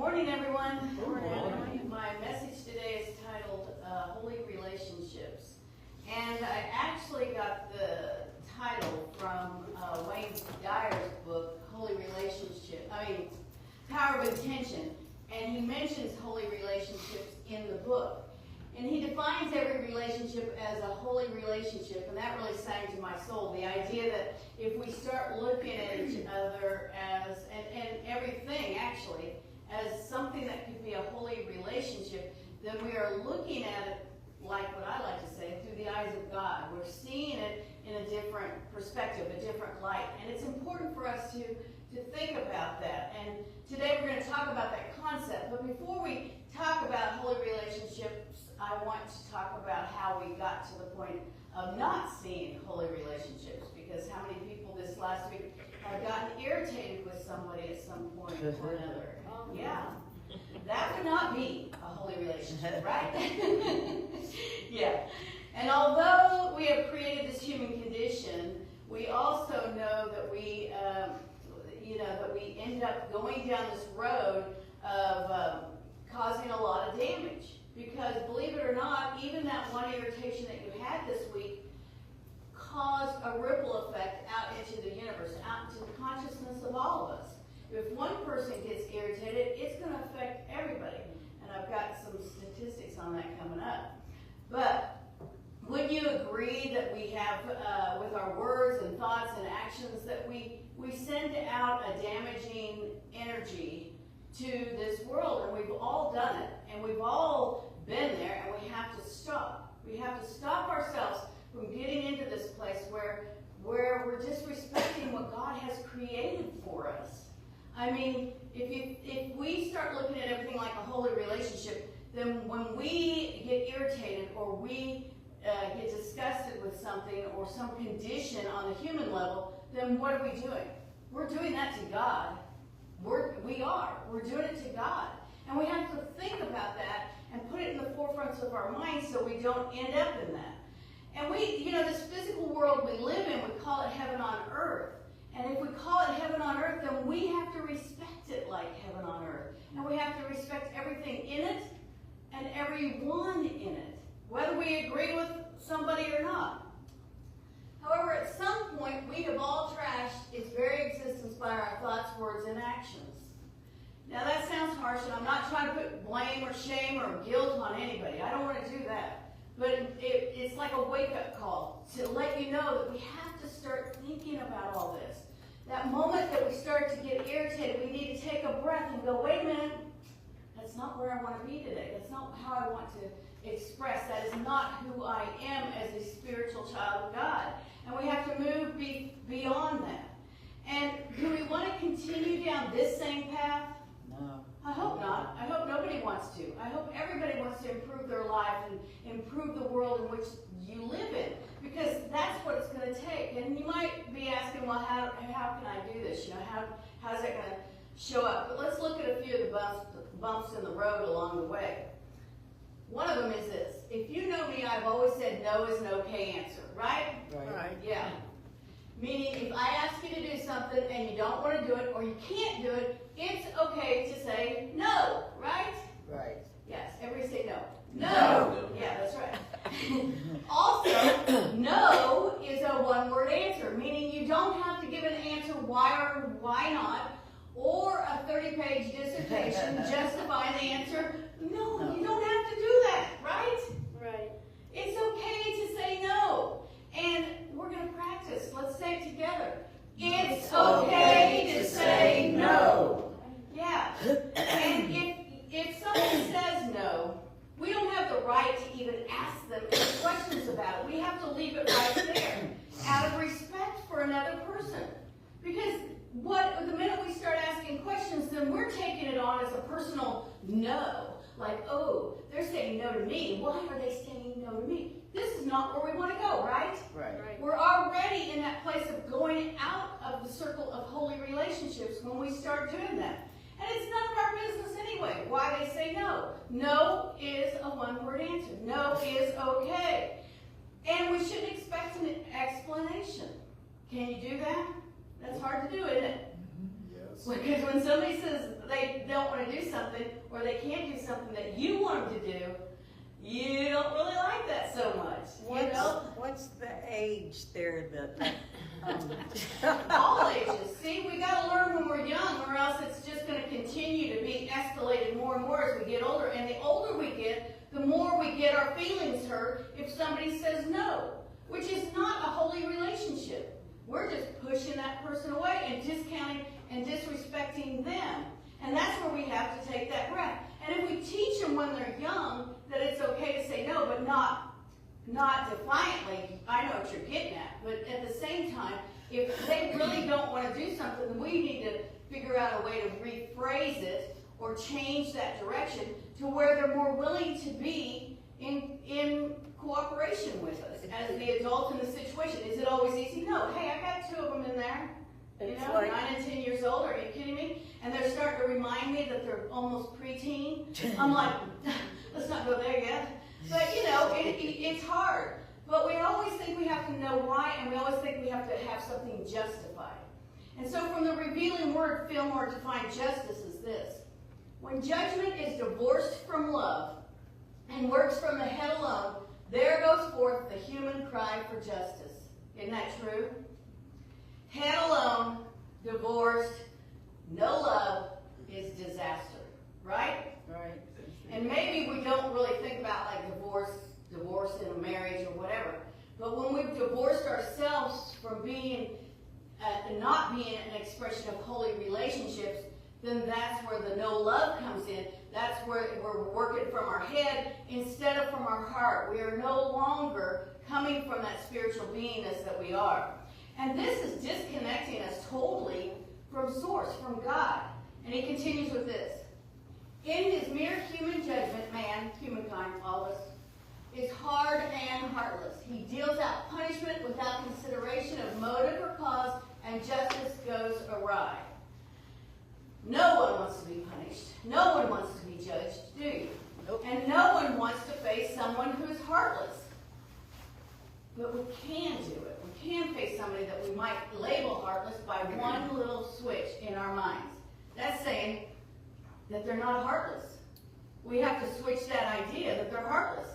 Morning, everyone. Good morning. My message today is titled Holy Relationships. And I actually got the title from Wayne Dyer's book, Power of Intention. And he mentions holy relationships in the book. And he defines every relationship as a holy relationship, and that really sang to my soul. The idea that if we start looking at each other as, and everything actually, as something that could be a holy relationship, then we are looking at it, like what I like to say, through the eyes of God. We're seeing it in a different perspective, a different light. And it's important for us to think about that. And today we're going to talk about that concept. But before we talk about holy relationships, I want to talk about how we got to the point of not seeing holy relationships. Because how many people this last week have gotten irritated with somebody at some point or another? Yeah. That would not be a holy relationship, right? Yeah. And although we have created this human condition, we also know that we end up going down this road of causing a lot of damage. Because believe it or not, even that one irritation that you had this week caused a ripple effect out into the universe, out into the consciousness of all of us. If one person gets irritated, it's going to affect everybody. And I've got some statistics on that coming up. But would you agree that we have, with our words and thoughts and actions, that we send out a damaging energy to this world? And we've all done it. And we've all been there. And we have to stop. We have to stop ourselves from getting into this place where we're disrespecting what God has created for us. I mean, if we start looking at everything like a holy relationship, then when we get irritated or we get disgusted with something or some condition on the human level, then what are we doing? We're doing that to God. We're doing it to God. And we have to think about that and put it in the forefronts of our minds so we don't end up in that. And this physical world we live in, we call it heaven on earth. And if we call it heaven on earth, then we have to respect it like heaven on earth. And we have to respect everything in it and everyone in it, whether we agree with somebody or not. However, at some point, we have all trashed its very existence by our thoughts, words, and actions. Now, that sounds harsh, and I'm not trying to put blame or shame or guilt on anybody. I don't want to do that. But it's like a wake-up call to let you know that we have to start thinking about all this. That moment that we start to get irritated, we need to take a breath and go, wait a minute, that's not where I want to be today. That's not how I want to express. That is not who I am as a spiritual child of God. And we have to move beyond that. And do we want to continue down this same path? No. I hope not. I hope nobody wants to. I hope everybody wants to improve their life and improve the world in which you live in, because that's what it's going to take. And you might be asking, well, how can I do this? How's that going to show up? But let's look at a few of the bumps in the road along the way. One of them is this. If you know me, I've always said no is an okay answer, right? Right. Yeah. Meaning, if I ask you to do something and you don't want to do it or you can't do it, it's okay to say no, right? Right. Yes, everybody say no. No. Yeah, that's right. Also, no is a one-word answer, meaning you don't have to give an answer why or why not, or a 30-page dissertation justifying the answer. No, you don't have to do that, right? Right. It's okay to say no. And we're going to practice. Let's say it together. It's okay to say no. Yeah. And if someone says no, we don't have the right to even ask them any questions about it. We have to leave it right there out of respect for another person. Because the minute we start asking questions, then we're taking it on as a personal no. Like, oh, they're saying no to me. Why are they saying no to me? This is not where we want to go, right? Right. We're already in that place of going out of the circle of holy relationships when we start doing that. And it's none of our business anyway why they say no. No is a one-word answer. No is okay. And we shouldn't expect an explanation. Can you do that? That's hard to do, isn't it? Yes. Because when somebody says they don't want to do something, or they can't do something that you want them to do, you don't really like that so much. What's the age there that all ages. See, we got to learn when we're young, or else it's just going to continue to be escalated more and more as we get older. And the older we get, the more we get our feelings hurt if somebody says no, which is not a holy relationship. We're just pushing that person away and discounting and disrespecting them. And that's where we have to take that breath. And if we teach them when they're young that it's okay to say no, but not defiantly, I know what you're getting at, but at the same time, if they really don't want to do something, then we need to figure out a way to rephrase it or change that direction to where they're more willing to be in cooperation with us as the adult in the situation. Is it always easy? No. Hey, I got 2 of them in there. You know, like 9 and 10 years old. Are you kidding me? And they're starting to remind me that they're almost preteen. I'm like, let's not go there yet. But, you know, it's hard. But we always think we have to know why, and we always think we have to have something justified. And so from the revealing word, Fillmore defined justice as this: when judgment is divorced from love and works from the head alone, there goes forth the human cry for justice. Isn't that true? Head alone, divorced, no love is disaster. Right? Right. And maybe we don't really think about like divorce in a marriage or whatever. But when we've divorced ourselves from being, not being an expression of holy relationships, then that's where the no love comes in. That's where we're working from our head instead of from our heart. We are no longer coming from that spiritual beingness that we are. And this is disconnecting us totally from source, from God. And he continues with this: in his mere human judgment, man, humankind, all of us, is hard and heartless. He deals out punishment without consideration of motive or cause, and justice goes awry. No one wants to be punished. No one wants to be judged, do you? Nope. And no one wants to face someone who is heartless. But we can do it. We can face somebody that we might label heartless by one little switch in our minds. That's saying that they're not heartless. We have to switch that idea that they're heartless,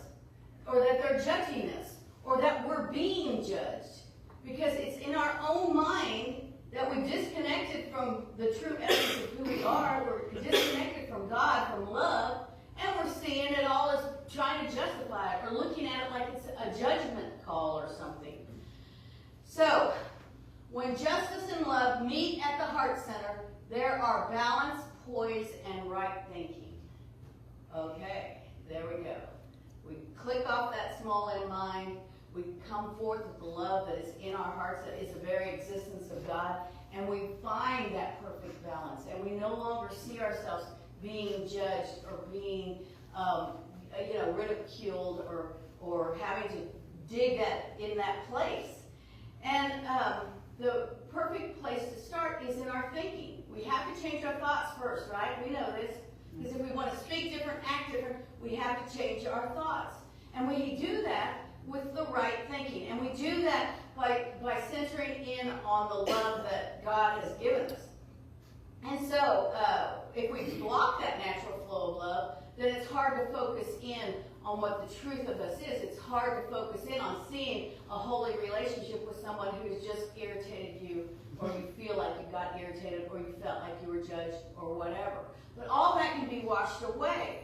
or that they're judging us, or that we're being judged. Because it's in our own mind that we've disconnected from the true essence of who we are. We're disconnected from God, from love, and we're seeing it all as trying to justify it, or looking at it like it's a judgment call or something. So, when justice and love meet at the heart center, there are balance, poise, and right thinking. Okay, there we go. We click off that small end mind. We come forth with the love that is in our hearts, that is the very existence of God, and we find that perfect balance. And we no longer see ourselves being judged or being, ridiculed or having to dig that in that place. And the perfect place to start is in our thinking. We have to change our thoughts first, right? We know this. Because if we want to speak different, act different, we have to change our thoughts. And we do that with the right thinking. And we do that by centering in on the love that God has given us. And so, if we block that natural flow of love, then it's hard to focus in on what the truth of us is. It's hard to focus in on seeing a holy relationship with someone who's just irritated you, or you feel like you got irritated, or you felt like you were judged, or whatever. But all that can be washed away.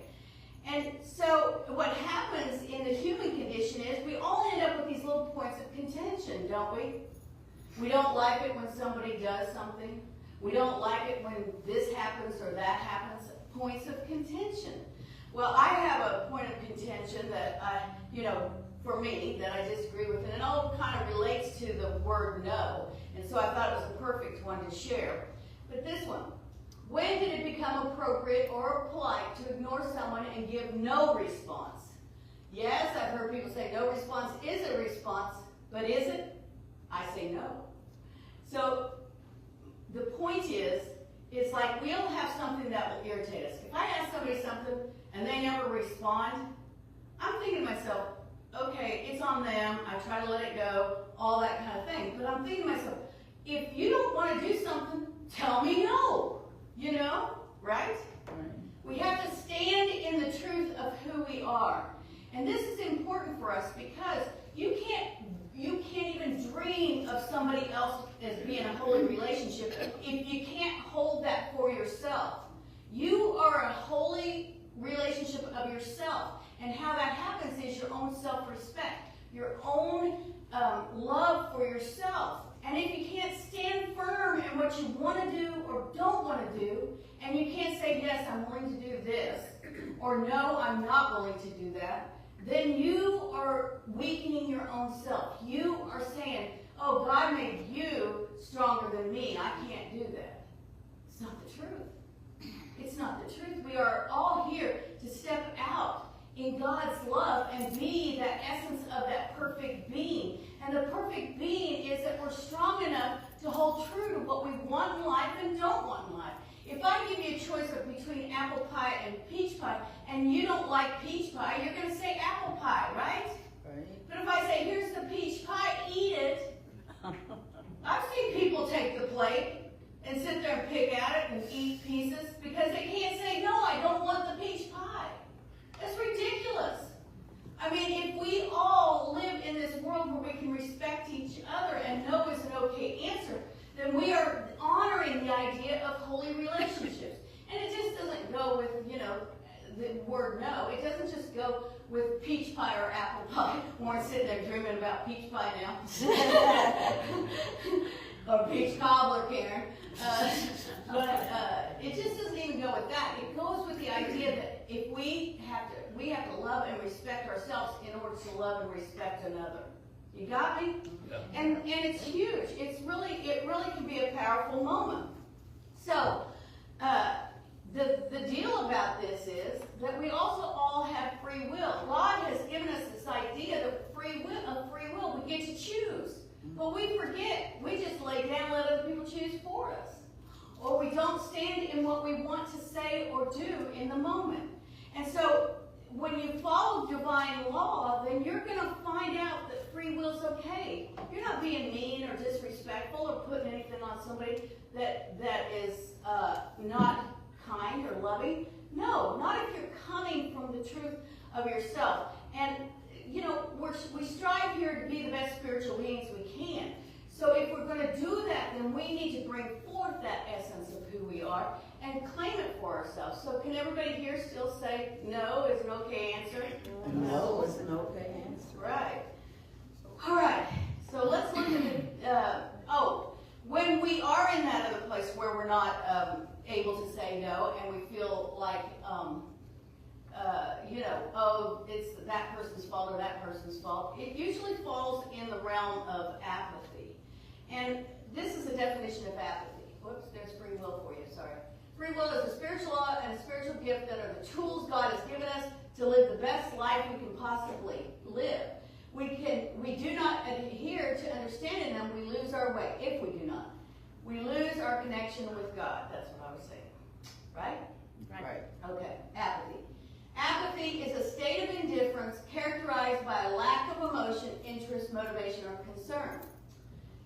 And so what happens in the human condition is we all end up with these little points of contention, don't we? We don't like it when somebody does something. We don't like it when this happens or that happens. Points of contention. Well, I have a point of contention that for me, that I disagree with, and it all kind of relates to the word no. And so I thought it was the perfect one to share. But this one: when did it become appropriate or polite to ignore someone and give no response? Yes, I've heard people say no response is a response, but is it? I say no. So the point is, it's like we all have something that will irritate us. If I ask somebody something and they never respond, I'm thinking to myself, okay, it's on them, I try to let it go, all that kind of thing. But I'm thinking to myself, if you don't want to do something, tell me no, right? We have to stand in the truth of who we are. And this is important for us because you can't even dream of somebody else as being a holy relationship if you can't hold that for yourself. You are a holy relationship of yourself. And how that happens is your own self-respect, your own love for yourself. And if you can't stand firm in what you want to do or don't want to do, and you can't say, yes, I'm willing to do this, or no, I'm not willing to do that, then you are weakening your own self. You are saying, oh, God made you stronger than me. I can't do that. It's not the truth. It's not the truth. We are all here to step out in God's love and be that essence of that perfect being. And the perfect being is that we're strong enough to hold true to what we want in life and don't want in life. If I give you a choice between apple pie and peach pie, and you don't like peach pie, you're going to say apple pie, right? Right. But if I say, here's the peach pie, eat it. I've seen people take the plate and sit there and pick at it and eat pieces because they can't say, no, I don't want the peach pie. That's ridiculous. I mean, if we all live in this world where we can respect each other and no is an okay answer, then we are honoring the idea of holy relationships. And it just doesn't go with, the word no. It doesn't just go with peach pie or apple pie. Warren's sitting there dreaming about peach pie now. Or peach cobbler, Karen. But it just doesn't even go with that. It goes with the idea that if we have to love and respect ourselves in order to love and respect another. You got me? Yeah. And it's huge. It really can be a powerful moment. So the deal about this is that we also all have free will. God has given us this idea of free will. We get to choose. But we forget. We just lay down and let other people choose for us. Or we don't stand in what we want to say or do in the moment. And so when you follow divine law, then you're going to find out that free will's okay. You're not being mean or disrespectful or putting anything on somebody that is not kind or loving. No, not if you're coming from the truth of yourself. And, we strive here to be the best spiritual beings we can. So if we're going to do that, then we need to bring forth that essence of who we are and claim it for ourselves. So can everybody here still say no is an okay answer? No is an okay answer. Right. All right. So let's look at when we are in that other place where we're not able to say no and we feel like, it's that person's fault or that person's fault, it usually falls in the realm of apathy. And this is a definition of apathy. Whoops, there's free will for you, sorry. Free will is a spiritual law and a spiritual gift that are the tools God has given us to live the best life we can possibly live. We do not adhere to understanding them, we lose our way. If we do not, we lose our connection with God. That's what I was saying. Right? Right. Okay, apathy. Apathy is a state of indifference characterized by a lack of emotion, interest, motivation, or concern.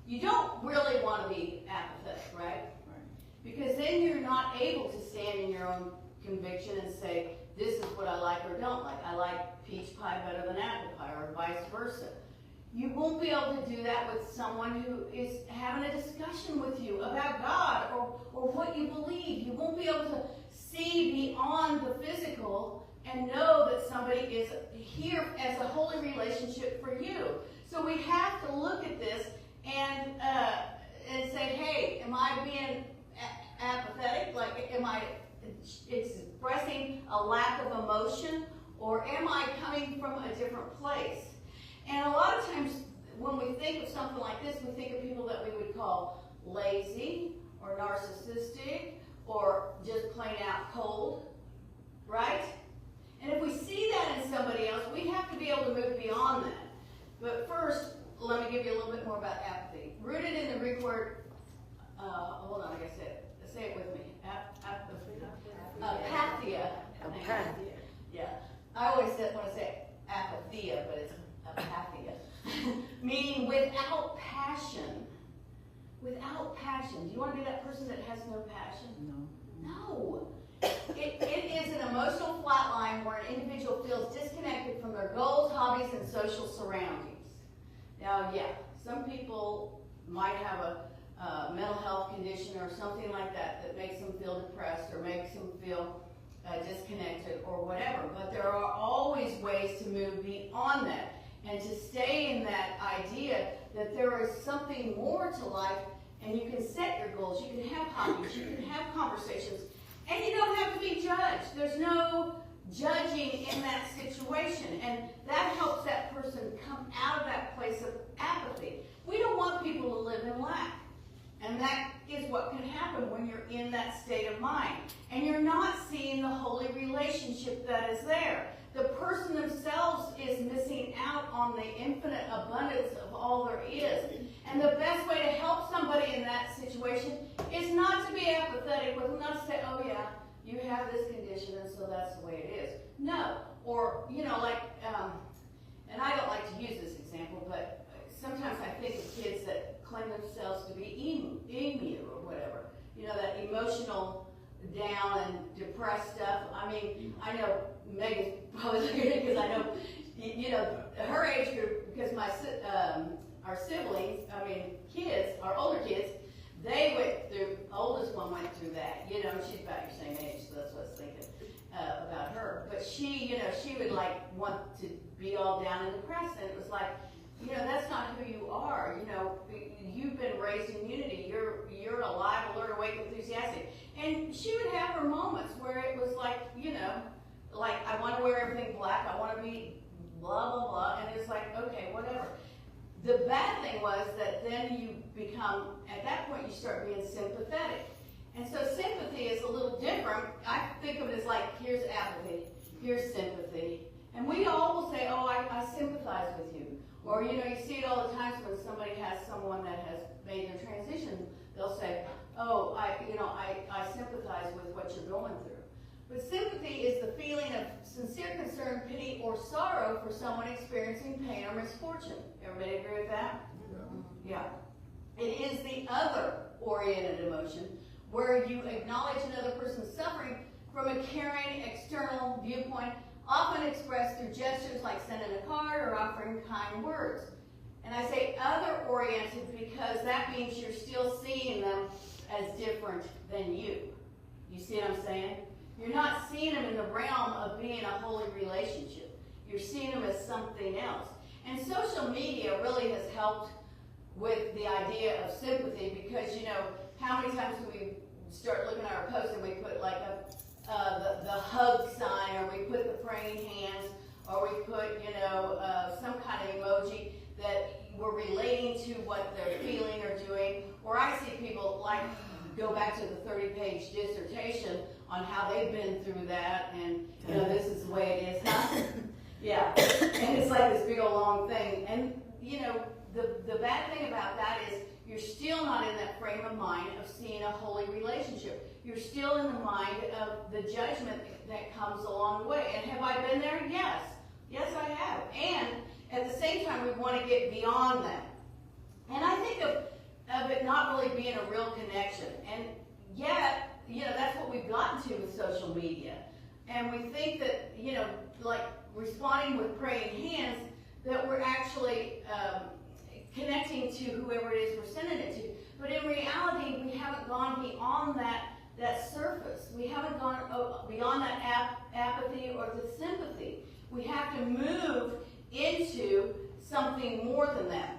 You don't really want to be apathetic, right? Because then you're not able to stand in your own conviction and say, this is what I like or don't like. I like peach pie better than apple pie, or vice versa. You won't be able to do that with someone who is having a discussion with you about God or what you believe. You won't be able to see beyond the physical and know that somebody is here as a holy relationship for you. So we have to look at this and say, hey, am I being apathetic? Like, am I expressing a lack of emotion, or am I coming from a different place? And a lot of times when we think of something like this, we think of people that we would call lazy or narcissistic or just plain out cold, right? And if we see that in somebody else, we have to be able to move beyond that. But first, let me give you a little bit more about apathy. Rooted in the Greek word, hold on, I gotta say it with me. Apathia. Apathia. Yeah. I always want to say apathia, but it's apathia. Meaning without passion. without passion. Do you want to be that person that has no passion? No. No. It is an emotional flat line where an individual feels disconnected from their goals, hobbies, and social surroundings. Now, yeah, some people might have a mental health condition or something like that that makes them feel depressed or makes them feel disconnected or whatever. But there are always ways to move beyond that and to stay in that idea that there is something more to life, and you can set your goals, you can have hobbies, you can have conversations, and you don't have to be judged. There's no judging in that situation, and that helps that person come out of that place of apathy. We don't want people to live in lack, and that is what can happen when you're in that state of mind, and you're not seeing the holy relationship that is there. The person themselves is missing out on the infinite abundance of all there is. And the best way to help somebody in that situation is not to be apathetic with them, not to say, oh yeah, you have this condition and so that's the way it is. No. Or, like, and I don't like to use this example, but sometimes I think of kids that claim themselves to be emu or whatever. That emotional down and depressed stuff. I mean, I know Megan's probably looking at it because I know, her age group, because our siblings, kids, our older kids, they went through, oldest one went through that. She's about your same age, so that's what I was thinking about her. But she, she would want to be all down and depressed, and it was like, that's not who you are. You've been raised in unity. You're alive, alert, awake, enthusiastic. And she would have her moments where it was like, I want to wear everything black. I want to be blah, blah, blah. And it's like, okay, whatever. The bad thing was that then you become, at that point, you start being sympathetic. And so sympathy is a little different. I think of it as like, here's apathy, here's sympathy. And we all will say, oh, I sympathize with you. Or, you see it all the time when somebody has someone that has made their transition, they'll say, oh, I sympathize with what you're going through. But sympathy is the feeling of sincere concern, pity, or sorrow for someone experiencing pain or misfortune. Everybody agree with that? Yeah. It is the other-oriented emotion where you acknowledge another person's suffering from a caring external viewpoint, often expressed through gestures like sending a card or offering kind words. And I say other-oriented because that means you're still seeing them as different than you. You see what I'm saying? You're not seeing them in the realm of being a holy relationship. You're seeing them as something else. And social media really has helped with the idea of sympathy because, how many times do we start looking at our posts and we put like the hug sign, or we put the praying hands, or we put, some kind of emoji that we're relating to what they're feeling or doing. Or I see people go back to the 30-page dissertation on how they've been through that, and this is the way it is. Huh? Yeah, and it's like this big old long thing. And the bad thing about that is you're still not in that frame of mind of seeing a holy relationship. You're still in the mind of the judgment that comes along the way. And have I been there? Yes. Yes, I have. And at the same time, we want to get beyond that. And I think of it not really being a real connection. And yet, that's what we've gotten to with social media. And we think that, like responding with praying hands, that we're actually connecting to whoever it is we're sending it to. But in reality, we haven't gone beyond that surface. We haven't gone beyond that apathy or the sympathy. We have to move into something more than that.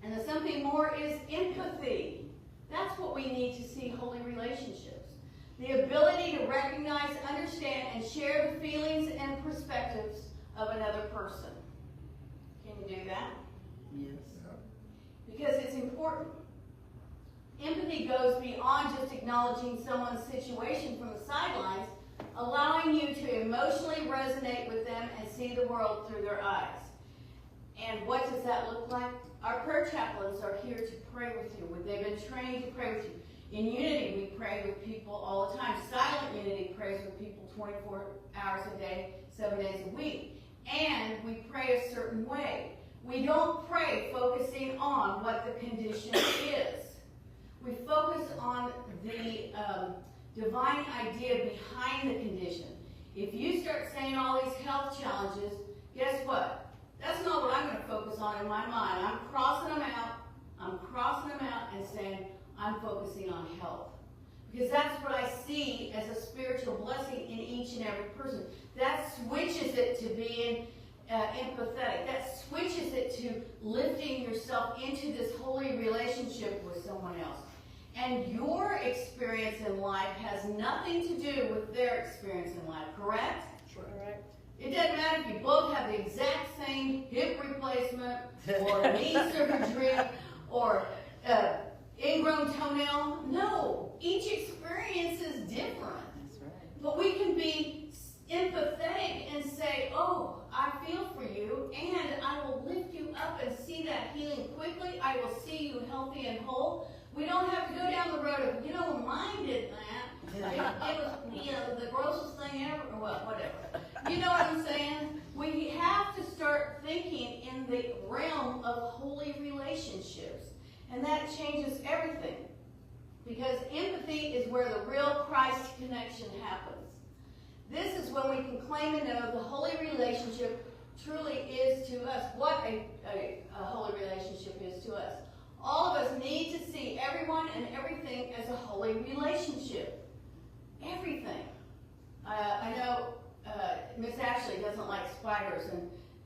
And the something more is empathy. That's what we need to see holy relationships. The ability to recognize, understand, and share the feelings and perspectives of another person. Can you do that? Yes. Because it's important. Empathy goes beyond just acknowledging someone's situation from the sidelines, allowing you to emotionally resonate with them and see the world through their eyes. And what does that look like? Our prayer chaplains are here to pray with you. They've been trained to pray with you. In Unity, we pray with people all the time. Silent Unity prays with people 24 hours a day, 7 days a week. And we pray a certain way. We don't pray focusing on what the condition is. We focus on the divine idea behind the condition. If you start saying all these health challenges, guess what? That's not what I'm going to focus on in my mind. I'm crossing them out. I'm crossing them out and saying, I'm focusing on health. Because that's what I see as a spiritual blessing in each and every person. That switches it to being empathetic. That switches it to lifting yourself into this holy relationship with someone else. And your experience in life has nothing to do with their experience in life, correct? Correct. It doesn't matter if you both have the exact same hip replacement or knee surgery or ingrown toenail. No, each experience is different. That's right. But we can be empathetic and say, oh, I feel for you, and I will lift you up and see that healing quickly. I will see you healthy and whole. We don't have to go down the road of, mine did that. It was, the grossest thing ever, well, whatever. You know what I'm saying? We have to start thinking in the realm of holy relationships. And that changes everything. Because empathy is where the real Christ connection happens. This is when we can claim and know the holy relationship truly is to us. What a holy relationship is to us. All of us need to see everyone and everything as a holy relationship. Everything. I know Miss Ashley doesn't like spiders,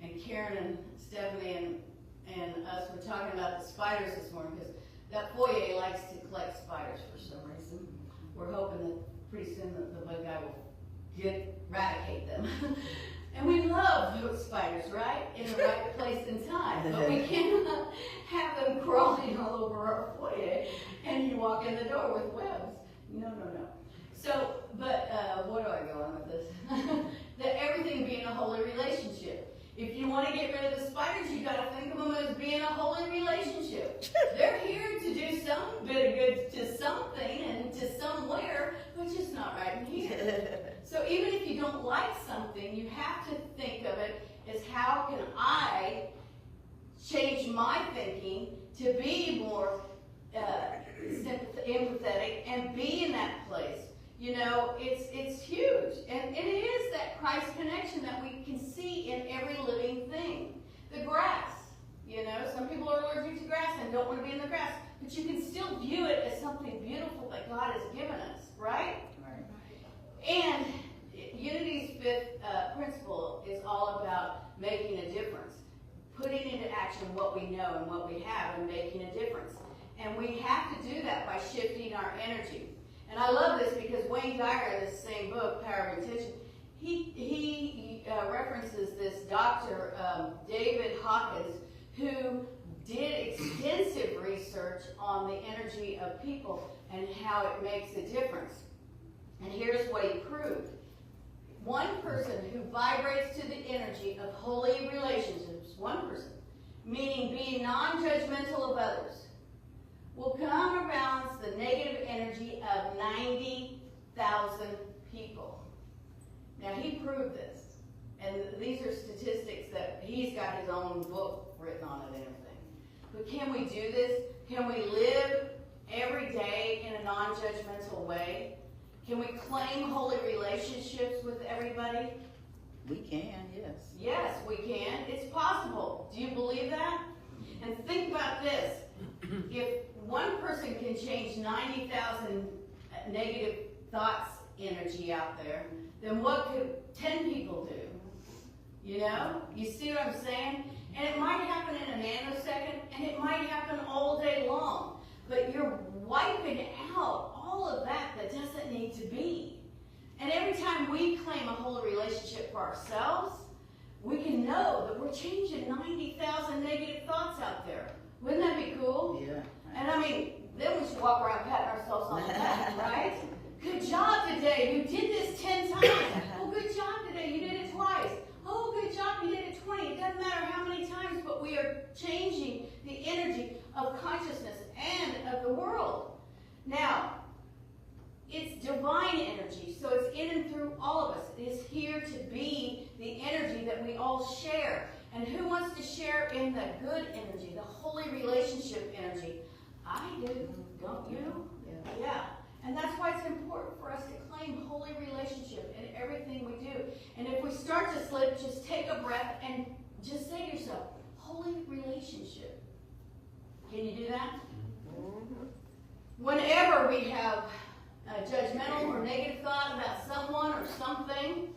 and Karen and Stephanie and us were talking about the spiders this morning because that foyer likes to collect spiders for some reason. We're hoping that pretty soon the bug guy will eradicate them. And we love those spiders, right? In the right place and time. But we cannot have them crawling all over our foyer and you walk in the door with webs. No. So, but where do I go on with this? That everything being a holy relationship. If you want to get rid of the spiders, you got to think of them as being a holy relationship. They're here to do some bit of good to something and to somewhere, but just not right in here. So even if you don't like something, you have to think of it as how can I change my thinking to be more empathetic and be in that place. It's huge. And it is that Christ connection that we can see in every living thing. The grass, some people are allergic to grass and don't want to be in the grass, but you can still view it as something beautiful that God has given us, right? Right. And Unity's fifth principle is all about making a difference, putting into action what we know and what we have and making a difference. And we have to do that by shifting our energy. And I love this because Wayne Dyer, in this same book, Power of Intention, he references this doctor, David Hawkins, who did extensive research on the energy of people and how it makes a difference. And here's what he proved. One person who vibrates to the energy of holy relationships, one person, meaning being non-judgmental of others, will counterbalance the negative energy of 90,000 people. Now, he proved this. And these are statistics that he's got his own book written on it and everything. But can we do this? Can we live every day in a non-judgmental way? Can we claim holy relationships with everybody? We can, yes. Yes, we can. It's possible. Do you believe that? And think about this. If one person can change 90,000 negative thoughts energy out there, then what could 10 people do? You see what I'm saying? And it might happen in a nanosecond, and it might happen all day long. But you're wiping out all of that doesn't need to be. And every time we claim a holy relationship for ourselves, we can know that we're changing 90,000 negative thoughts out there. Wouldn't that be cool? Yeah. And then we should walk around patting ourselves on the back, right? Good job today. You did this 10 times. Oh, good job today. You did it twice. Oh, good job. You did it 20. It doesn't matter how many times, but we are changing the energy of consciousness and of the world. Now, it's divine energy, so it's in and through all of us. It is here to be the energy that we all share. And who wants to share in the good energy, the holy relationship energy? I do. don't you? Yeah. Yeah. And that's why it's important for us to claim holy relationship in everything we do. And if we start to slip, just take a breath and just say to yourself, holy relationship. Can you do that? Whenever we have a judgmental or negative thought about someone or something,